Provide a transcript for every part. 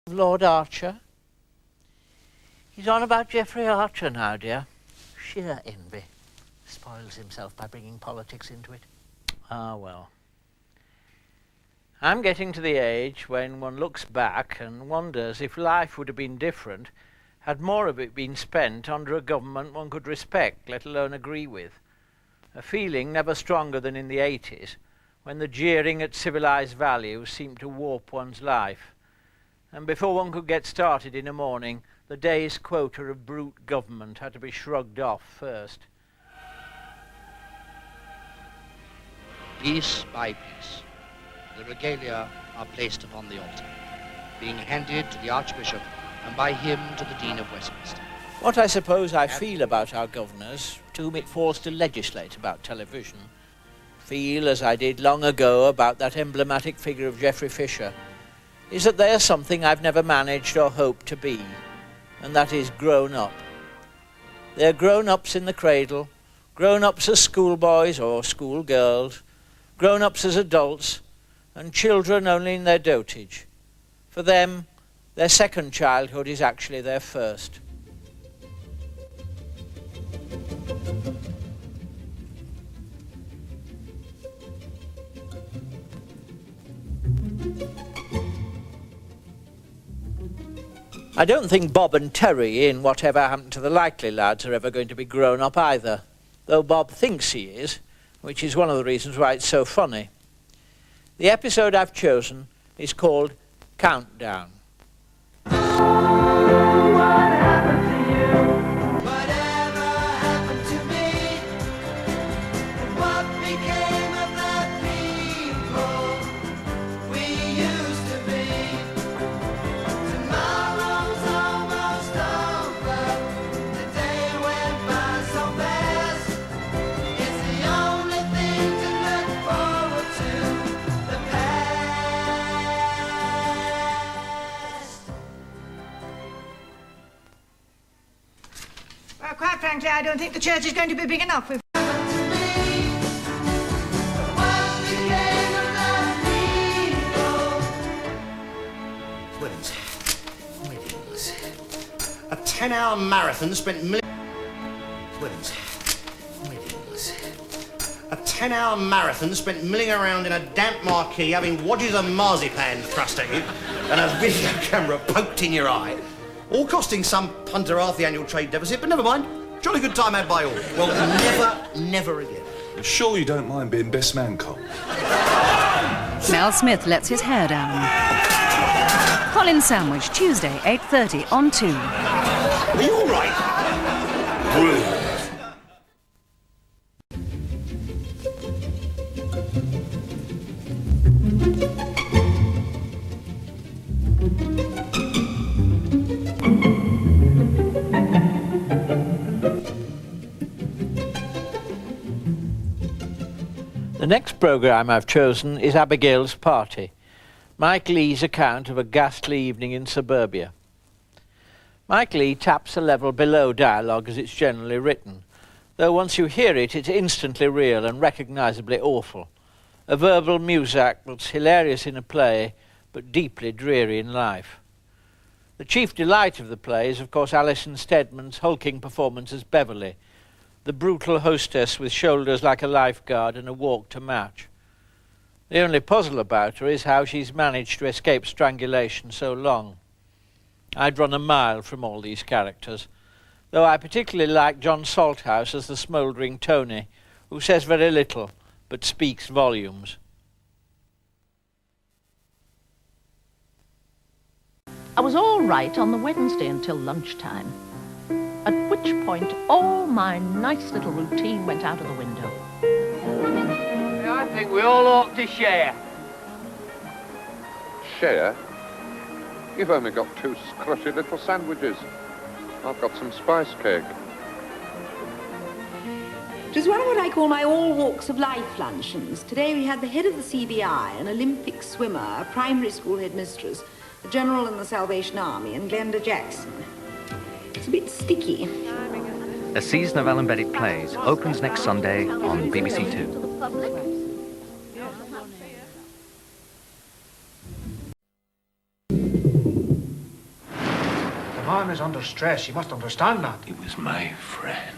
Lord Archer. He's on about Geoffrey Archer now, dear. Sheer envy. Spoils himself by bringing politics into it. Ah, well. I'm getting to the age when one looks back and wonders if life would have been different had more of it been spent under a government one could respect, let alone agree with. A feeling never stronger than in the 80s, when the jeering at civilized values seemed to warp one's life. And before one could get started in a morning, the day's quota of brute government had to be shrugged off first. Piece by piece, the regalia are placed upon the altar, being handed to the Archbishop and by him to the Dean of Westminster. What I suppose I feel about our governors, to whom it falls to legislate about television, feel as I did long ago about that emblematic figure of Geoffrey Fisher, is that they are something I've never managed or hoped to be, and that is grown up. They're grown-ups in the cradle, grown-ups as schoolboys or schoolgirls, grown-ups as adults, and children only in their dotage. For them, their second childhood is actually their first. I don't think Bob and Terry in Whatever Happened to the Likely Lads are ever going to be grown up either, though Bob thinks he is, which is one of the reasons why it's so funny. The episode I've chosen is called Countdown. Quite frankly, I don't think the church is going to be big enough. Weddings. A 10-hour marathon spent Weddings. A 10-hour marathon spent milling around in a damp marquee having wadges of marzipan thrust at you and a video camera poked in your eye. All costing some punter half the annual trade deficit, but never mind. Jolly good time had by all. Well, never again. You're sure you don't mind being best man cop? Mel Smith lets his hair down. Colin Sandwich, Tuesday, 8:30 on 2. Are you all right? Brilliant. The next programme I've chosen is Abigail's Party, Mike Leigh's account of a ghastly evening in suburbia. Mike Leigh taps a level below dialogue as it's generally written, though once you hear it, it's instantly real and recognisably awful. A verbal muzak that's hilarious in a play, but deeply dreary in life. The chief delight of the play is, of course, Alison Steadman's hulking performance as Beverly, the brutal hostess with shoulders like a lifeguard and a walk to match. The only puzzle about her is how she's managed to escape strangulation so long. I'd run a mile from all these characters, though I particularly like John Salthouse as the smouldering Tony, who says very little, but speaks volumes. I was all right on the Wednesday until lunchtime, at which point all my nice little routine went out of the window. I think we all ought to share. Share? You've only got 2 scrushy little sandwiches. I've got some spice cake. It was one of what I call my all walks of life luncheons. Today we had the head of the CBI, an Olympic swimmer, a primary school headmistress, a general in the Salvation Army, and Glenda Jackson. It's a bit sticky. A season of Alan Bennett plays opens next Sunday on BBC Two. man is under stress. You must understand that. He was my friend.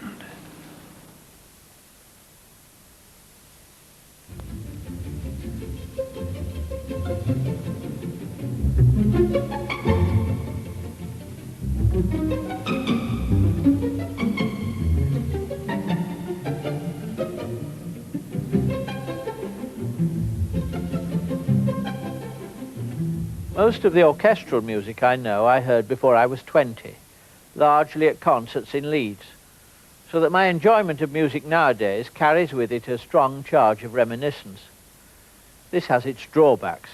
Most of the orchestral music I know I heard before I was 20, largely at concerts in Leeds, so that my enjoyment of music nowadays carries with it a strong charge of reminiscence. This has its drawbacks.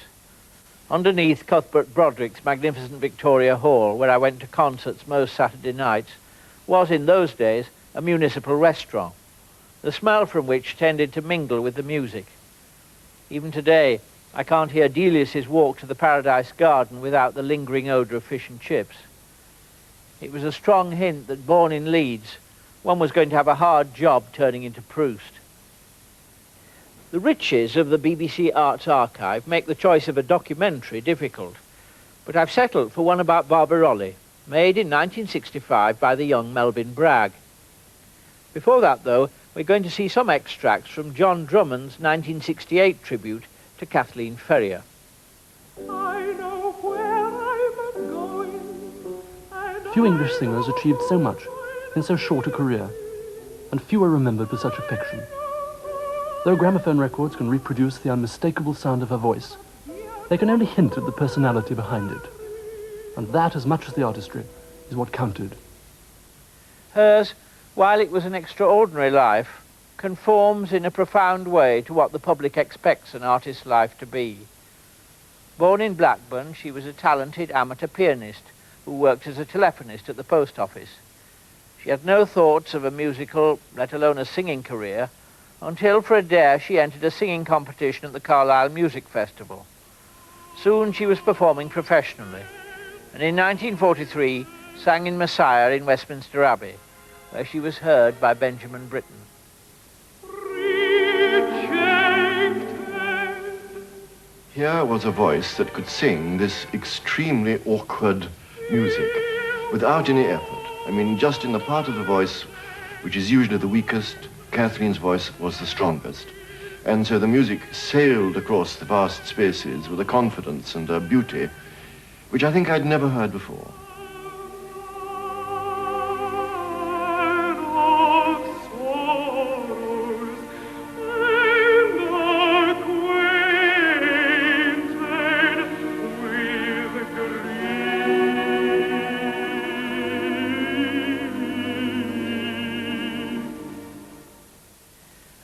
Underneath Cuthbert Broderick's magnificent Victoria Hall, where I went to concerts most Saturday nights, was in those days a municipal restaurant, the smell from which tended to mingle with the music. Even today, I can't hear Delius's Walk to the Paradise Garden without the lingering odour of fish and chips. It was a strong hint that, born in Leeds, one was going to have a hard job turning into Proust. The riches of the BBC Arts Archive make the choice of a documentary difficult, but I've settled for one about Barbarolli, made in 1965 by the young Melvyn Bragg. Before that, though, we're going to see some extracts from John Drummond's 1968 tribute to Kathleen Ferrier. Few English singers achieved so much in so short a career, and few are remembered with such affection. Though gramophone records can reproduce the unmistakable sound of her voice, they can only hint at the personality behind it. And that, as much as the artistry, is what counted. Hers, while it was an extraordinary life, conforms in a profound way to what the public expects an artist's life to be. Born in Blackburn, she was a talented amateur pianist who worked as a telephonist at the post office. She had no thoughts of a musical, let alone a singing career, until for a dare she entered a singing competition at the Carlisle Music Festival. Soon she was performing professionally, and in 1943 sang in Messiah in Westminster Abbey, where she was heard by Benjamin Britten. Here was a voice that could sing this extremely awkward music without any effort. I mean, just in the part of the voice which is usually the weakest, Kathleen's voice was the strongest. And so the music sailed across the vast spaces with a confidence and a beauty which I think I'd never heard before.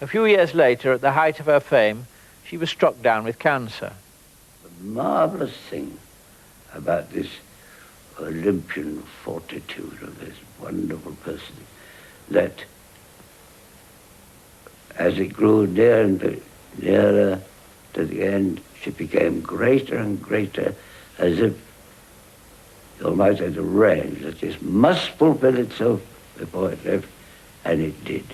A few years later, at the height of her fame, she was struck down with cancer. The marvellous thing about this Olympian fortitude of this wonderful person, that as it grew nearer and nearer to the end, she became greater and greater, as if, you might say, the range that this must fulfill itself before it left, and it did.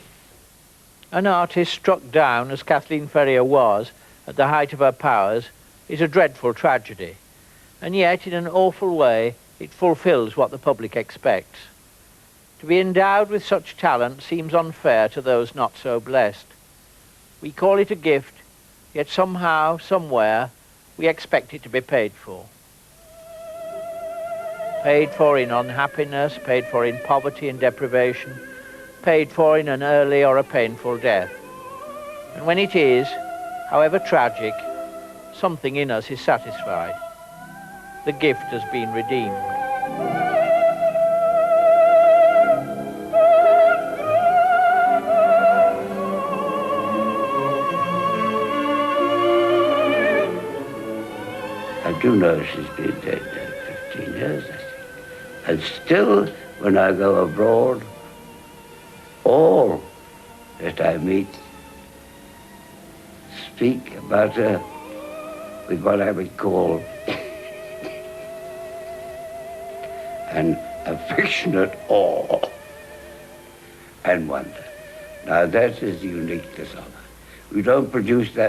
An artist struck down, as Kathleen Ferrier was, at the height of her powers, is a dreadful tragedy. And yet, in an awful way, it fulfills what the public expects. To be endowed with such talent seems unfair to those not so blessed. We call it a gift, yet somehow, somewhere, we expect it to be paid for. Paid for in unhappiness, paid for in poverty and deprivation, paid for in an early or a painful death. And when it is, however tragic, something in us is satisfied. The gift has been redeemed. I do know she's been dead 15 years, I think. And still, when I go abroad, all that I meet speak about her with what I would call an affectionate awe and wonder. Now that is the uniqueness of her. We don't produce that